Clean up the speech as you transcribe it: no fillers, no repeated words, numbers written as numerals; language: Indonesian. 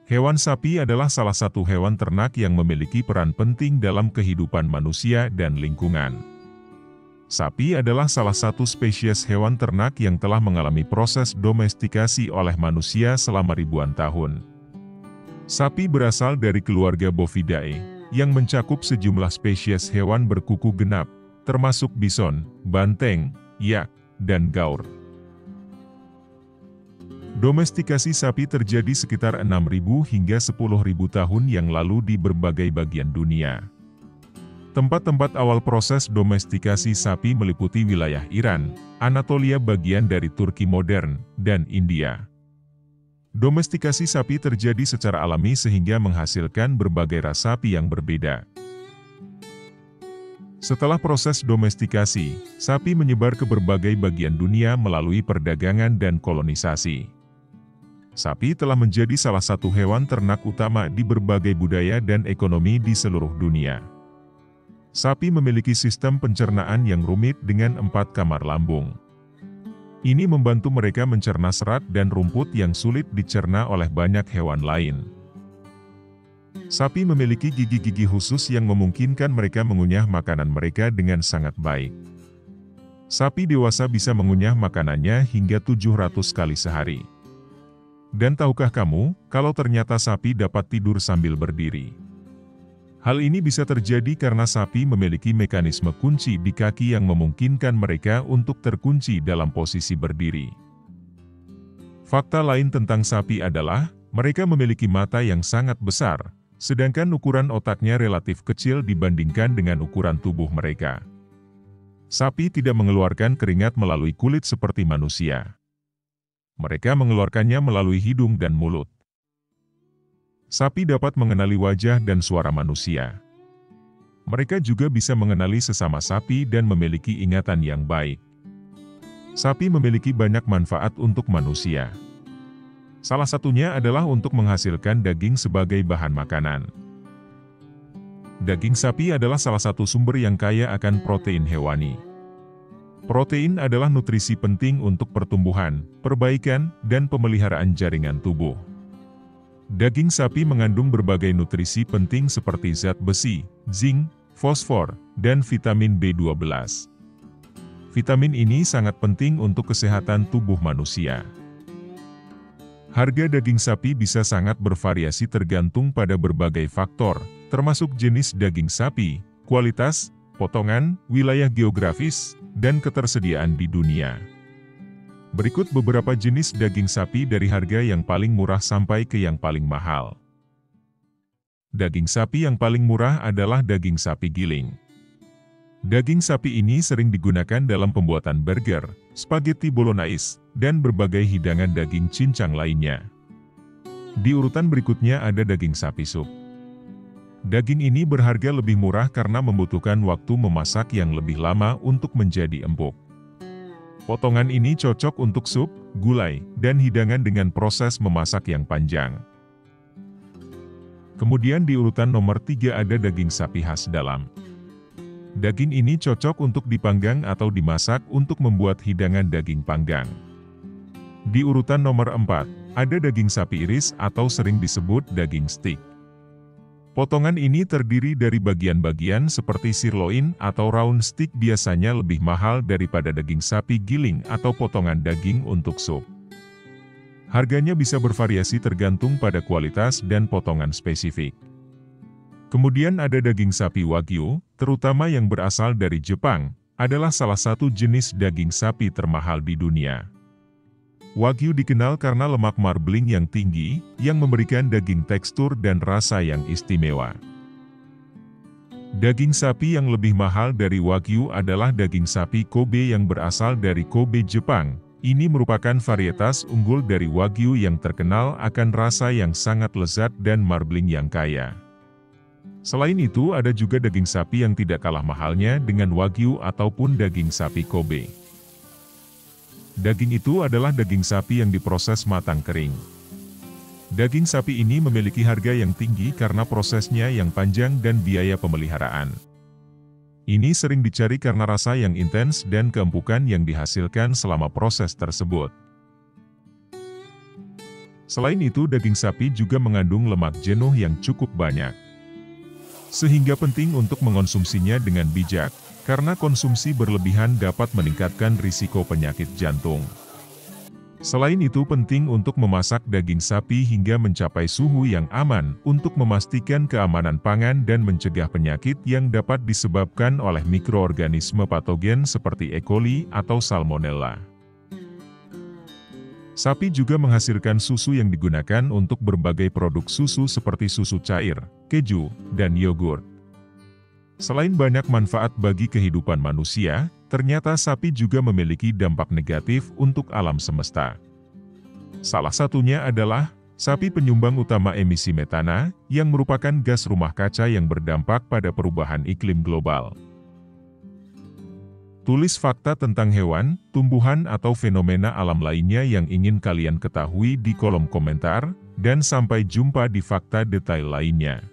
Hewan sapi adalah salah satu hewan ternak yang memiliki peran penting dalam kehidupan manusia dan lingkungan. Sapi adalah salah satu spesies hewan ternak yang telah mengalami proses domestikasi oleh manusia selama ribuan tahun. Sapi berasal dari keluarga Bovidae, yang mencakup sejumlah spesies hewan berkuku genap, termasuk bison, banteng, yak, dan gaur. Domestikasi sapi terjadi sekitar 6.000 hingga 10.000 tahun yang lalu di berbagai bagian dunia. Tempat-tempat awal proses domestikasi sapi meliputi wilayah Iran, Anatolia bagian dari Turki modern, dan India. Domestikasi sapi terjadi secara alami sehingga menghasilkan berbagai ras sapi yang berbeda. Setelah proses domestikasi, sapi menyebar ke berbagai bagian dunia melalui perdagangan dan kolonisasi. Sapi telah menjadi salah satu hewan ternak utama di berbagai budaya dan ekonomi di seluruh dunia. Sapi memiliki sistem pencernaan yang rumit dengan 4 kamar lambung. Ini membantu mereka mencerna serat dan rumput yang sulit dicerna oleh banyak hewan lain. Sapi memiliki gigi-gigi khusus yang memungkinkan mereka mengunyah makanan mereka dengan sangat baik. Sapi dewasa bisa mengunyah makanannya hingga 700 kali sehari. Dan tahukah kamu, kalau ternyata sapi dapat tidur sambil berdiri? Hal ini bisa terjadi karena sapi memiliki mekanisme kunci di kaki yang memungkinkan mereka untuk terkunci dalam posisi berdiri. Fakta lain tentang sapi adalah, mereka memiliki mata yang sangat besar, sedangkan ukuran otaknya relatif kecil dibandingkan dengan ukuran tubuh mereka. Sapi tidak mengeluarkan keringat melalui kulit seperti manusia. Mereka mengeluarkannya melalui hidung dan mulut. Sapi dapat mengenali wajah dan suara manusia. Mereka juga bisa mengenali sesama sapi dan memiliki ingatan yang baik. Sapi memiliki banyak manfaat untuk manusia. Salah satunya adalah untuk menghasilkan daging sebagai bahan makanan. Daging sapi adalah salah satu sumber yang kaya akan protein hewani. Protein adalah nutrisi penting untuk pertumbuhan, perbaikan, dan pemeliharaan jaringan tubuh. Daging sapi mengandung berbagai nutrisi penting seperti zat besi, zinc, fosfor, dan vitamin B12. Vitamin ini sangat penting untuk kesehatan tubuh manusia. Harga daging sapi bisa sangat bervariasi tergantung pada berbagai faktor, termasuk jenis daging sapi, kualitas, potongan, wilayah geografis, dan ketersediaan di dunia. Berikut beberapa jenis daging sapi dari harga yang paling murah sampai ke yang paling mahal. Daging sapi yang paling murah adalah daging sapi giling. Daging sapi ini sering digunakan dalam pembuatan burger, spaghetti bolognese, dan berbagai hidangan daging cincang lainnya. Di urutan berikutnya ada daging sapi sup. Daging ini berharga lebih murah karena membutuhkan waktu memasak yang lebih lama untuk menjadi empuk. Potongan ini cocok untuk sup, gulai, dan hidangan dengan proses memasak yang panjang. Kemudian di urutan nomor 3 ada daging sapi khas dalam. Daging ini cocok untuk dipanggang atau dimasak untuk membuat hidangan daging panggang. Di urutan nomor 4, ada daging sapi iris atau sering disebut daging steak. Potongan ini terdiri dari bagian-bagian seperti sirloin atau round steak biasanya lebih mahal daripada daging sapi giling atau potongan daging untuk sup. Harganya bisa bervariasi tergantung pada kualitas dan potongan spesifik. Kemudian ada daging sapi Wagyu, terutama yang berasal dari Jepang, adalah salah satu jenis daging sapi termahal di dunia. Wagyu dikenal karena lemak marbling yang tinggi, yang memberikan daging tekstur dan rasa yang istimewa. Daging sapi yang lebih mahal dari Wagyu adalah daging sapi Kobe yang berasal dari Kobe, Jepang. Ini merupakan varietas unggul dari Wagyu yang terkenal akan rasa yang sangat lezat dan marbling yang kaya. Selain itu ada juga daging sapi yang tidak kalah mahalnya dengan Wagyu ataupun daging sapi Kobe. Daging itu adalah daging sapi yang diproses matang kering. Daging sapi ini memiliki harga yang tinggi karena prosesnya yang panjang dan biaya pemeliharaan. Ini sering dicari karena rasa yang intens dan keempukan yang dihasilkan selama proses tersebut. Selain itu, daging sapi juga mengandung lemak jenuh yang cukup banyak. Sehingga penting untuk mengonsumsinya dengan bijak, karena konsumsi berlebihan dapat meningkatkan risiko penyakit jantung. Selain itu, penting untuk memasak daging sapi hingga mencapai suhu yang aman untuk memastikan keamanan pangan dan mencegah penyakit yang dapat disebabkan oleh mikroorganisme patogen seperti E. coli atau Salmonella. Sapi juga menghasilkan susu yang digunakan untuk berbagai produk susu seperti susu cair, keju, dan yogurt. Selain banyak manfaat bagi kehidupan manusia, ternyata sapi juga memiliki dampak negatif untuk alam semesta. Salah satunya adalah, sapi penyumbang utama emisi metana, yang merupakan gas rumah kaca yang berdampak pada perubahan iklim global. Tulis fakta tentang hewan, tumbuhan atau fenomena alam lainnya yang ingin kalian ketahui di kolom komentar, dan sampai jumpa di fakta detail lainnya.